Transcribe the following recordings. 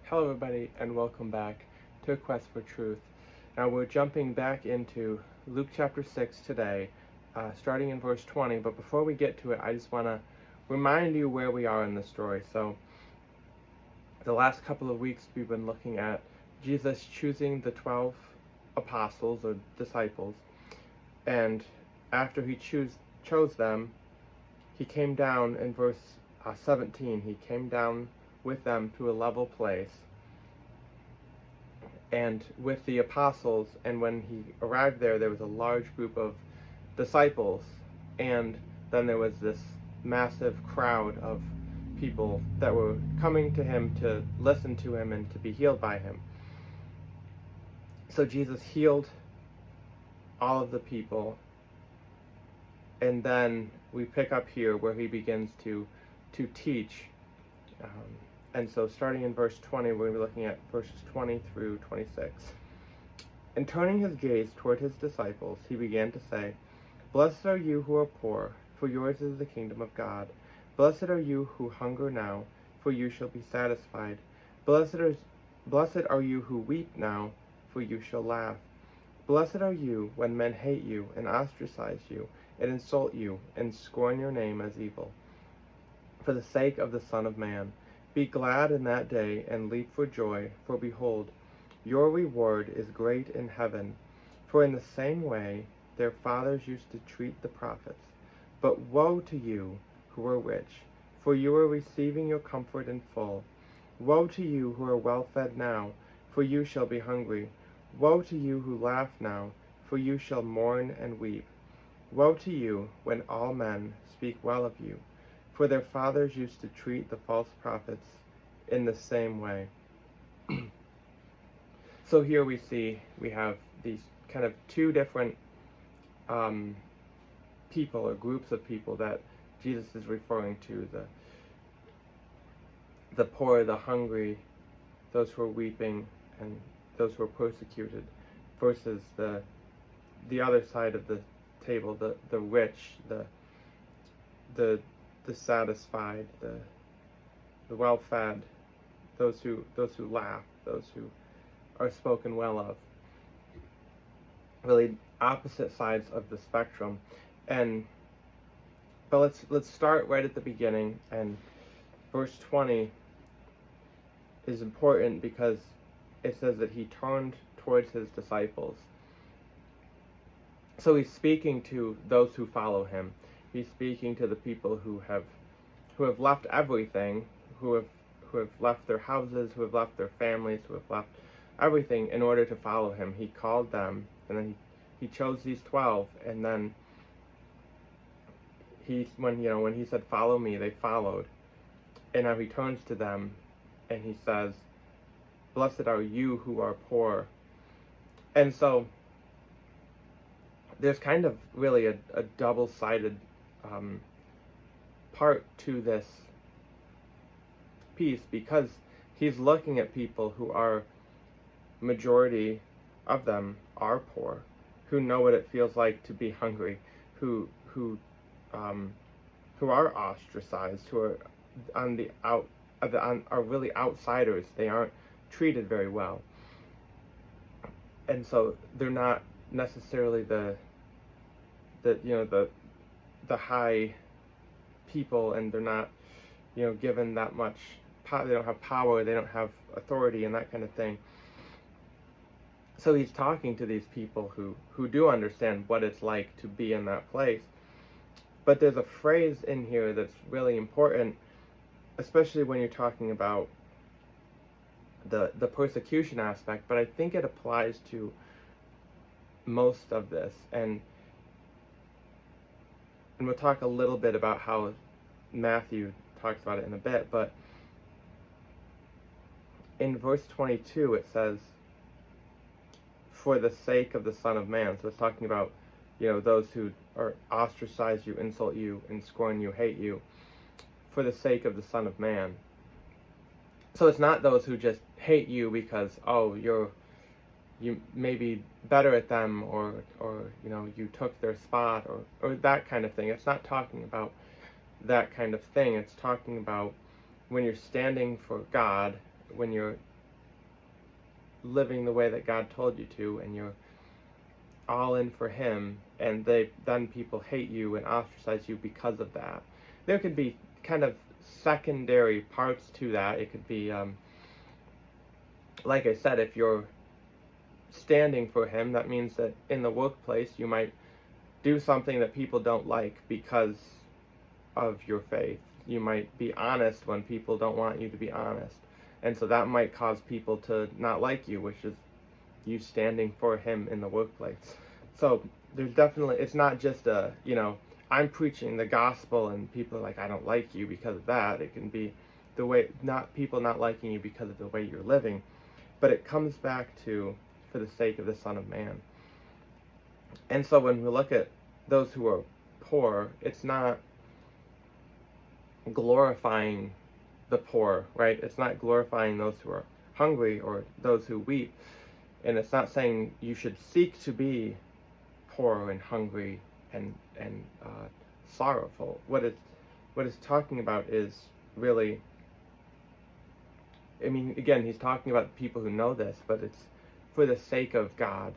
Hello everybody and welcome back to A Quest for Truth. Now we're jumping back into Luke chapter 6 today, starting in verse 20, but before we get to it, I just want to remind you where we are in the story. So the last couple of weeks we've been looking at Jesus choosing the 12 apostles or disciples, and after he chose them, he came down in verse 17, he came down with them to a level place and with the apostles, and when he arrived there was a large group of disciples, and then there was this massive crowd of people that were coming to him to listen to him and to be healed by him. So Jesus healed all of the people, and then we pick up here where he begins to teach. And so starting in verse 20, we're going to be looking at verses 20 through 26. And turning his gaze toward his disciples, he began to say, "Blessed are you who are poor, for yours is the kingdom of God. Blessed are you who hunger now, for you shall be satisfied. Blessed are you who weep now, for you shall laugh. Blessed are you when men hate you and ostracize you and insult you and scorn your name as evil, for the sake of the Son of Man. Be glad in that day and leap for joy, for behold, your reward is great in heaven. For in the same way their fathers used to treat the prophets. But woe to you who are rich, for you are receiving your comfort in full. Woe to you who are well fed now, for you shall be hungry. Woe to you who laugh now, for you shall mourn and weep. Woe to you when all men speak well of you, for their fathers used to treat the false prophets in the same way." So here we have these kind of two different people or groups of people that Jesus is referring to: the poor, the hungry, those who are weeping, and those who are persecuted, versus the other side of the table, the rich, the satisfied, the well-fed, those who laugh, those who are spoken well of. Really opposite sides of the spectrum. But let's start right at the beginning, and verse 20 is important because it says that he turned towards his disciples. So he's speaking to those who follow him. He's speaking to the people who have left everything, who have left their houses, who have left their families, who have left everything in order to follow him. He called them, and then he chose these 12, and then when he said, "Follow me," they followed. And now he turns to them and he says, "Blessed are you who are poor." And so there's kind of really a double-sided part to this piece, because he's looking at people who are, majority of them are poor, who know what it feels like to be hungry, who are ostracized, who are are really outsiders. They aren't treated very well, and so they're not necessarily the high people, and they're not given that much power. They don't have power, they don't have authority, and that kind of thing. So he's talking to these people who do understand what it's like to be in that place. But there's a phrase in here that's really important, especially when you're talking about the persecution aspect, but I think it applies to most of this, and we'll talk a little bit about how Matthew talks about it in a bit. But in verse 22 it says, "For the sake of the Son of Man." So it's talking about those who are ostracize you, insult you, and scorn you, hate you, for the sake of the Son of Man. So it's not those who just hate you because you may be better at them, or you took their spot, or that kind of thing. It's not talking about that kind of thing. It's talking about when you're standing for God, when you're living the way that God told you to, and you're all in for him, and then people hate you and ostracize you because of that. There could be kind of secondary parts to that. It could be, like I said, if you're standing for him, that means that in the workplace you might do something that people don't like because of your faith. You might be honest when people don't want you to be honest. And so that might cause people to not like you, which is you standing for him in the workplace. So there's definitely, it's not just I'm preaching the gospel and people are like, I don't like you because of that. It can be the way, not people not liking you because of the way you're living, but it comes back to, for the sake of the Son of Man. And so when we look at those who are poor, it's not glorifying the poor, right? It's not glorifying those who are hungry or those who weep. And it's not saying you should seek to be poor and hungry and sorrowful. What it's talking about is really, I mean, again, he's talking about people who know this, but it's for the sake of God.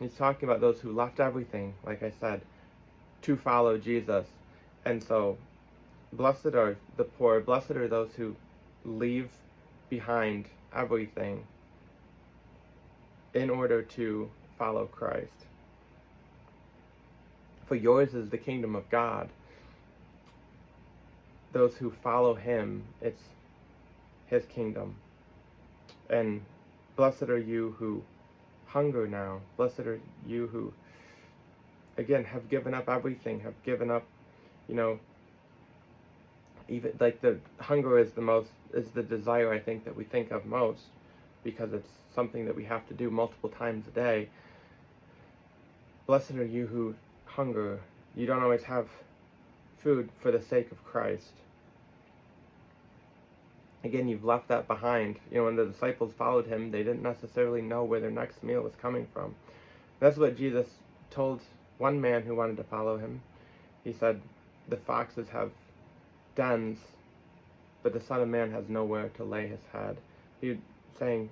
He's talking about those who left everything, like I said, to follow Jesus. And so, blessed are the poor, blessed are those who leave behind everything in order to follow Christ. For yours is the kingdom of God. Those who follow him, it's his kingdom. And blessed are you who hunger now. Blessed are you who, again, have given up everything, have given up, even like the hunger is the desire, I think, that we think of most, because it's something that we have to do multiple times a day. Blessed are you who hunger. You don't always have food for the sake of Christ. Again, you've left that behind. When the disciples followed him, they didn't necessarily know where their next meal was coming from. That's what Jesus told one man who wanted to follow him. He said, the foxes have dens, but the Son of Man has nowhere to lay his head. He's saying,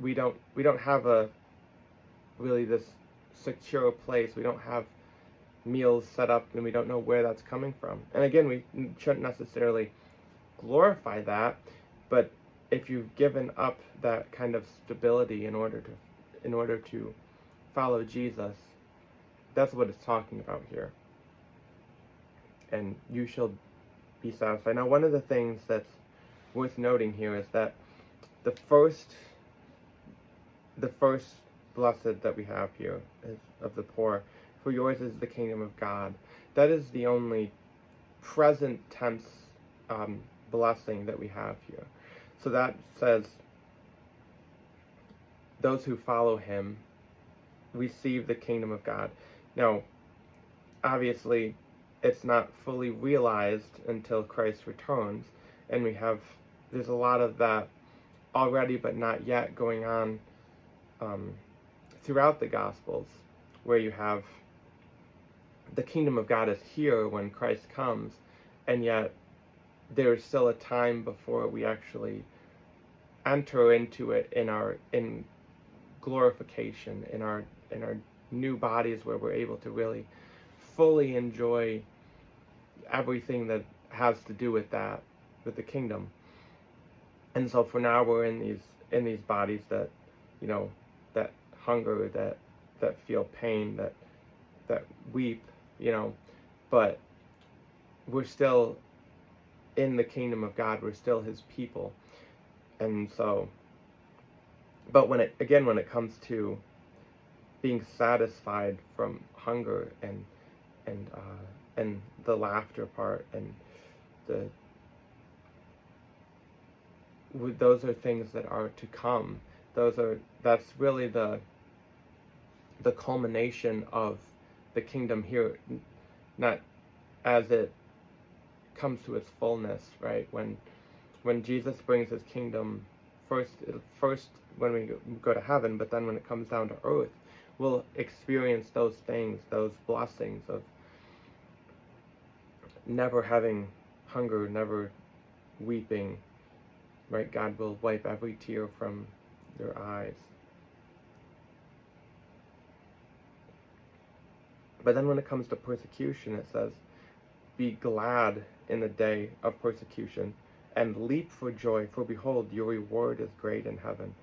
we don't have this secure place. We don't have meals set up, and we don't know where that's coming from. And again, we shouldn't necessarily glorify that, but if you've given up that kind of stability in order to follow Jesus, that's what it's talking about here. And you shall be satisfied. Now, one of the things that's worth noting here is that the first blessed that we have here is of the poor. For yours is the kingdom of God. That is the only present tense blessing that we have here. So that says, those who follow him receive the kingdom of God. Now, obviously, it's not fully realized until Christ returns, and there's a lot of that already but not yet going on throughout the Gospels, where you have the kingdom of God is here when Christ comes, and yet there is still a time before we actually enter into it in glorification, in our new bodies, where we're able to really fully enjoy everything that has to do with that, with the kingdom. And so for now we're in these bodies that that hunger, that feel pain, that weep, but we're still in the kingdom of God. We're still his people. And so, but when it comes to being satisfied from hunger and the laughter part, and those are things that are to come. That's really the culmination of the kingdom here, not as it comes to its fullness, right? When Jesus brings his kingdom first when we go to heaven, but then when it comes down to earth, we'll experience those things, those blessings of never having hunger, never weeping, right? God will wipe every tear from their eyes. But then when it comes to persecution, it says, be glad in the day of persecution, and leap for joy, for behold, your reward is great in heaven.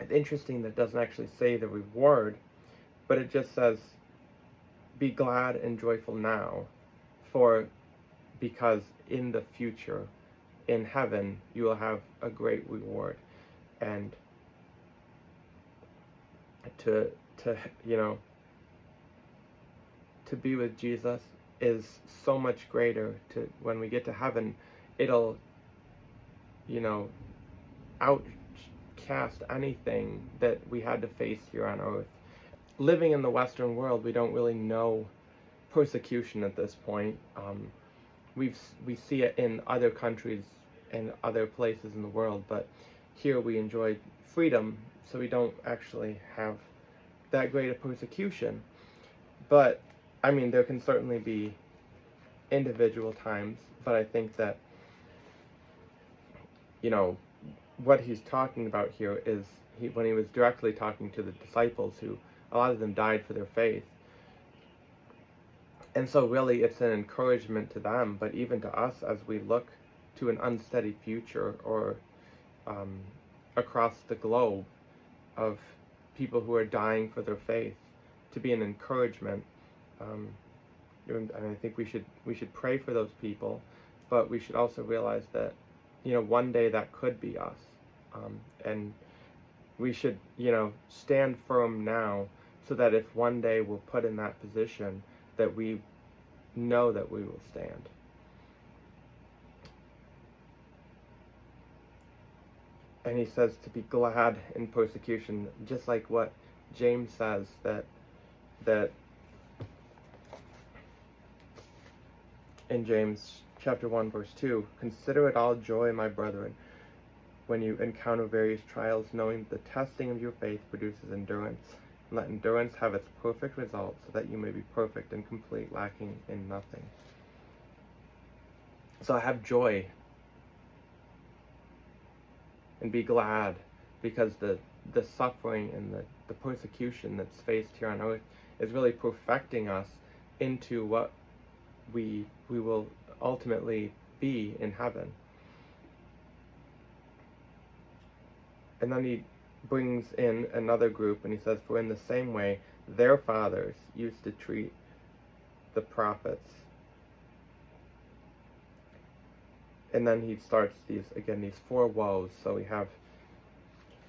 It's interesting that it doesn't actually say the reward, but it just says, be glad and joyful now, because in the future, in heaven, you will have a great reward. And to be with Jesus is so much greater. To when we get to heaven, it'll outcast anything that we had to face here on earth. Living in the Western world, we don't really know persecution at this point. We see it in other countries and other places in the world, but here we enjoy freedom, so we don't actually have that great a persecution. But I mean, there can certainly be individual times, but I think that what he's talking about here is when he was directly talking to the disciples, who a lot of them died for their faith. And so really it's an encouragement to them, but even to us as we look to an unsteady future, or across the globe, of people who are dying for their faith, to be an encouragement. And I think we should pray for those people, but we should also realize that one day that could be us, and we should stand firm now, so that if one day we're put in that position, that we know that we will stand. And he says to be glad in persecution, just like what James says, that in James chapter 1 verse 2, consider it all joy, my brethren, when you encounter various trials, knowing the testing of your faith produces endurance. And let endurance have its perfect result, so that you may be perfect and complete, lacking in nothing. So have joy and be glad, because the suffering and the persecution that's faced here on earth is really perfecting us into what we will ultimately be in heaven. And then he brings in another group, and he says, for in the same way their fathers used to treat the prophets. And then he starts these four woes. So we have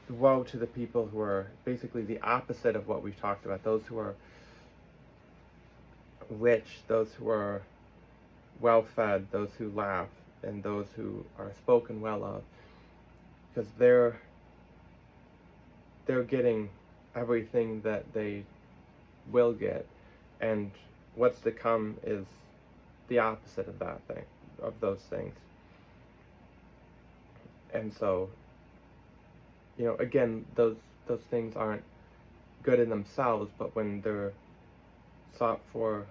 the woe to the people who are basically the opposite of what we've talked about, those who are rich, those who are well fed, those who laugh, and those who are spoken well of, because they're getting everything that they will get, and what's to come is the opposite of that thing, of those things. And so, again, those things aren't good in themselves, but when they're sought for,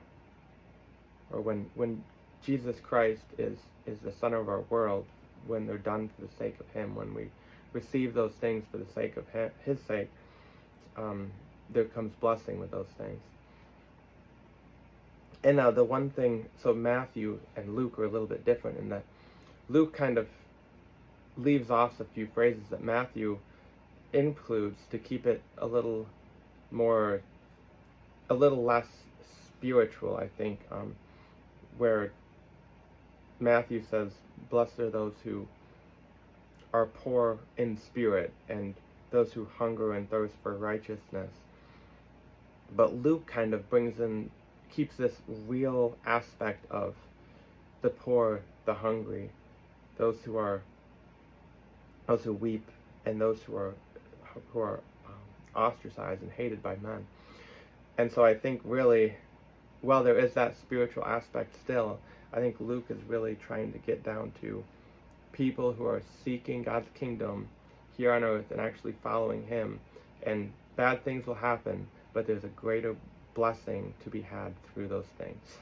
or when Jesus Christ is the center of our world, when they're done for the sake of Him, when we receive those things for the sake of His sake, there comes blessing with those things. And now the one thing, so Matthew and Luke are a little bit different in that Luke kind of leaves off a few phrases that Matthew includes to keep it a little less spiritual, I think, where Matthew says, blessed are those who are poor in spirit, and those who hunger and thirst for righteousness. But Luke kind of keeps this real aspect of the poor, the hungry, those who weep, and those who are ostracized and hated by men. And so I think really, while there is that spiritual aspect still, I think Luke is really trying to get down to people who are seeking God's kingdom here on earth and actually following Him. And bad things will happen, but there's a greater blessing to be had through those things.